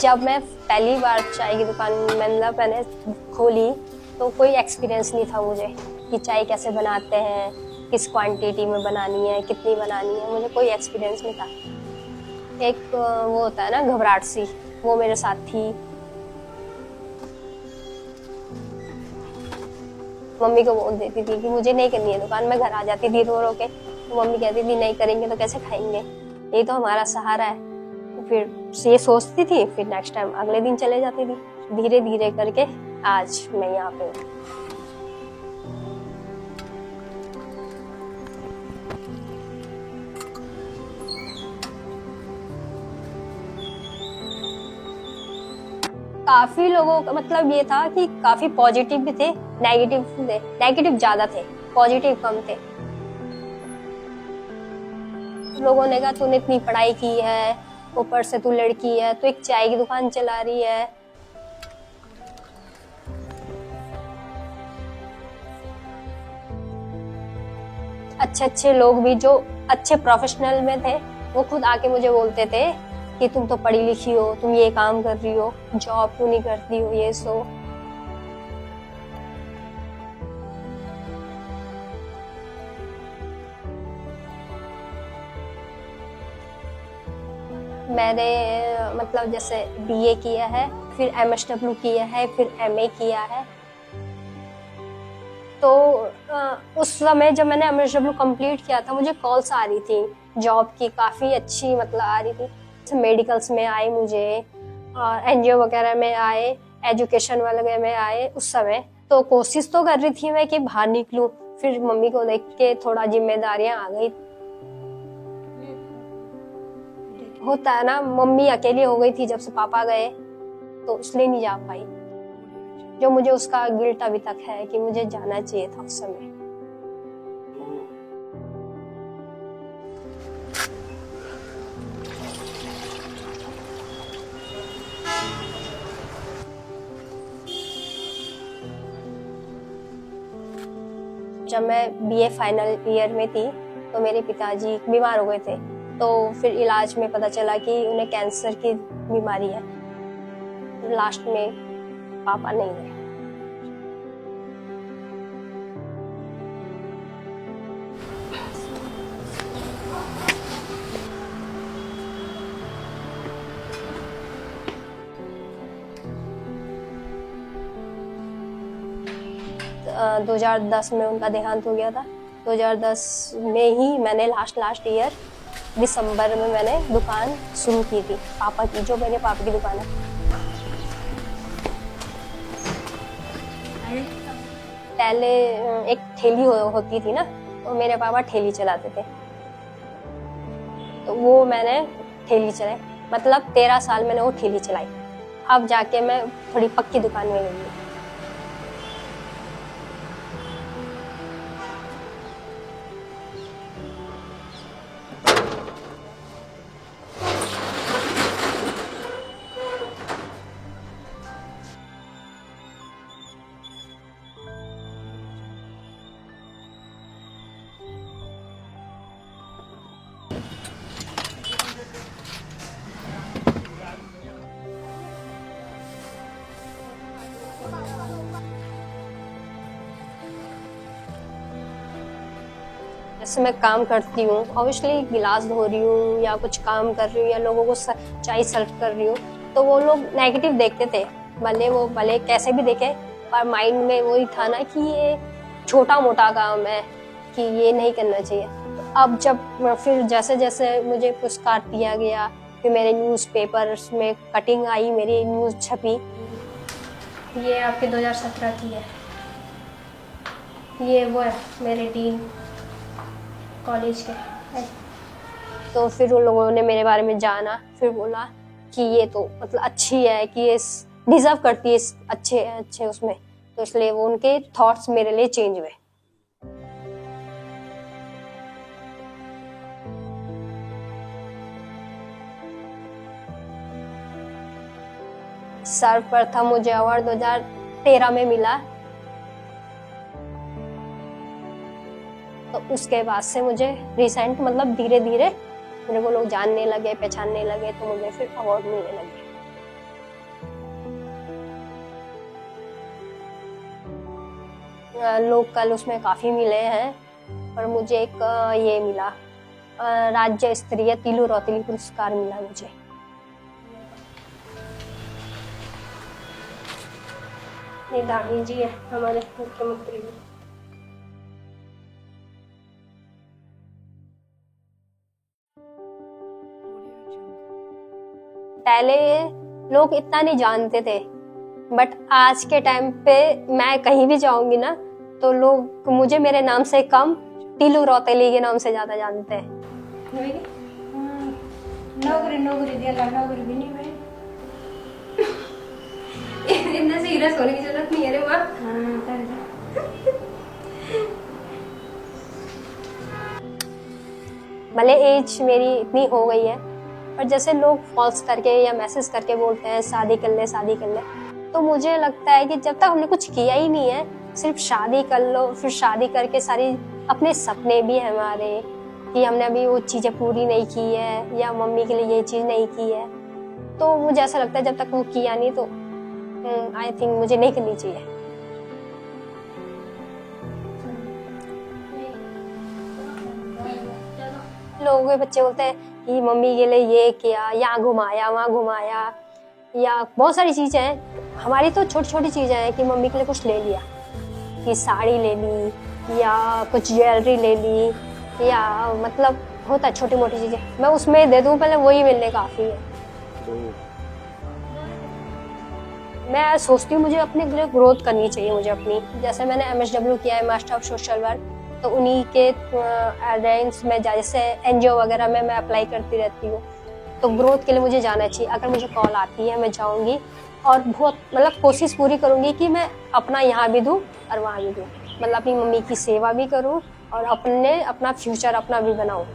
जब मैं पहली बार चाय की दुकान मतलब मैंने खोली तो कोई एक्सपीरियंस नहीं था मुझे कि चाय कैसे बनाते हैं, किस क्वांटिटी में बनानी है, कितनी बनानी है, मुझे कोई एक्सपीरियंस नहीं था। एक वो होता है ना घबराहट सी, वो मेरे साथ थी। मम्मी को बोल देती थी कि मुझे नहीं करनी है दुकान, मैं घर आ जाती थी रो रो के, तो मम्मी कहती थी नहीं करेंगे तो कैसे खाएंगे, ये तो हमारा सहारा है। तो फिर ये सोचती थी, फिर नेक्स्ट टाइम अगले दिन चले जाती थी। धीरे धीरे करके आज मैं यहाँ पे हूँ। काफी लोगों का मतलब ये था कि काफी पॉजिटिव भी थे, नेगेटिव थे। नेगेटिव ज्यादा थे, पॉजिटिव कम थे। लोगों ने कहा तूने इतनी पढ़ाई की है, ऊपर से तू लड़की है, तो एक चाय की दुकान चला रही है। अच्छे अच्छे लोग भी जो अच्छे प्रोफेशनल में थे, वो खुद आके मुझे बोलते थे कि तुम तो पढ़ी लिखी हो, तुम ये काम कर रही हो, जॉब क्यों नहीं करती हो, ये सो। मैंने मतलब जैसे बीए किया है, फिर एमएसडब्ल्यू किया है, फिर एमए किया है। तो उस समय जब मैंने एमएसडब्ल्यू कंप्लीट किया था, मुझे कॉल्स आ रही थी जॉब की, काफ़ी अच्छी मतलब आ रही थी। मेडिकल्स में आए मुझे, और एनजीओ वगैरह में आए, एजुकेशन वगैरह में आए उस समय। तो कोशिश तो कर रही थी मैं कि बाहर निकलूं, फिर मम्मी को देख के थोड़ा जिम्मेदारियां आ गई। होता है ना, मम्मी अकेली हो गई थी जब से पापा गए, तो इसलिए नहीं जा पाई। जो मुझे उसका गिल्ट अभी तक है कि मुझे जाना चाहिए था उस समय। जब मैं बीए फाइनल ईयर में थी तो मेरे पिताजी बीमार हो गए थे, तो फिर इलाज में पता चला कि उन्हें कैंसर की बीमारी है। लास्ट में पापा नहीं रहे। 2010 में उनका देहांत हो गया था। 2010 में ही मैंने लास्ट ईयर दिसंबर में मैंने दुकान शुरू की थी पापा की, जो मेरे पापा की दुकान है। पहले एक ठेली होती थी ना, तो मेरे पापा ठेली चलाते थे, तो वो मैंने ठेली चलाई, मतलब 13 साल मैंने वो ठेली चलाई। अब जाके मैं थोड़ी पक्की दुकान में गई। जैसे मैं काम करती हूँ, ऑब्वियसली गिलास धो रही हूँ या कुछ काम कर रही हूँ या लोगों को चाय सर्व कर रही हूँ, तो वो लोग नेगेटिव देखते थे, भले कैसे भी देखे, पर माइंड में वही था ना कि ये छोटा मोटा काम है, कि ये नहीं करना चाहिए। तो अब जब फिर जैसे जैसे मुझे पुरस्कार दिया गया, फिर मेरे न्यूज़पेपर्स में कटिंग आई, मेरी न्यूज़ छपी। ये आपके 2017 की है, ये वो है मेरे डीन कॉलेज के। तो फिर उन लोगों ने मेरे बारे में जाना, फिर बोला कि ये तो मतलब अच्छी है, कि ये डिजर्व करती है इस अच्छे उसमें, तो इसलिए वो उनके थॉट्स मेरे लिए चेंज हुए। सर्वप्रथम मुझे अवार्ड 2013 में मिला, तो उसके बाद से मुझे रिसेंट मतलब धीरे धीरे मेरे को लोग जानने लगे, पहचानने लगे, तो मुझे फिर अवार्ड मिलने लगे। लोकल उसमें काफ़ी मिले हैं, और मुझे एक ये मिला राज्य स्तरीय तीलू रौतेली पुरस्कार मिला मुझे। ये दानी जी है हमारे मुख्यमंत्री जी। पहले लोग इतना नहीं जानते थे, बट आज के टाइम पे मैं कहीं भी जाऊंगी ना तो लोग मुझे मेरे नाम से कम तीलू रौतेली के नाम से ज्यादा जानते हैं। नौकरी नौकरी दिया नौकरी भी नहीं भाई। इतना सीरियस होने की जरूरत नहीं है रे माँ। भले एज मेरी इतनी हो गई है, पर जैसे लोग फॉल्स करके या मैसेज करके बोलते हैं शादी कर ले शादी कर ले, तो मुझे लगता है कि जब तक हमने कुछ किया ही नहीं है, सिर्फ शादी कर लो, फिर शादी करके सारी अपने सपने भी हैं हमारे कि हमने अभी वो चीज़ें पूरी नहीं की है या मम्मी के लिए ये चीज़ नहीं की है, तो मुझे ऐसा लगता है जब तक वो किया नहीं तो आई थिंक मुझे नहीं करनी चाहिए। लोगों के बच्चे बोलते हैं कि मम्मी के लिए ये किया, यहाँ घुमाया वहाँ घुमाया, या बहुत सारी चीज़ें हैं। हमारी तो छोटी छोटी चीज़ें हैं कि मम्मी के लिए कुछ ले लिया, कि साड़ी ले ली या कुछ ज्वेलरी ले ली, या मतलब होता है छोटी मोटी चीज़ें, मैं उसमें दे दूँ पहले वही मिलने काफ़ी है। मैं सोचती हूँ मुझे अपने लिए ग्रोथ करनी चाहिए मुझे अपनी। जैसे मैंने MSW किया है, मास्टर ऑफ सोशल वर्क, तो उन्हीं के रैंक्स में जैसे NGO वगैरह में मैं अप्लाई करती रहती हूँ, तो ग्रोथ के लिए मुझे जाना चाहिए। अगर मुझे कॉल आती है मैं जाऊँगी और बहुत मतलब कोशिश पूरी करूँगी कि मैं अपना यहाँ भी दूँ और वहाँ भी दूँ, मतलब अपनी मम्मी की सेवा भी करूँ और अपना फ्यूचर अपना भी बनाऊँ।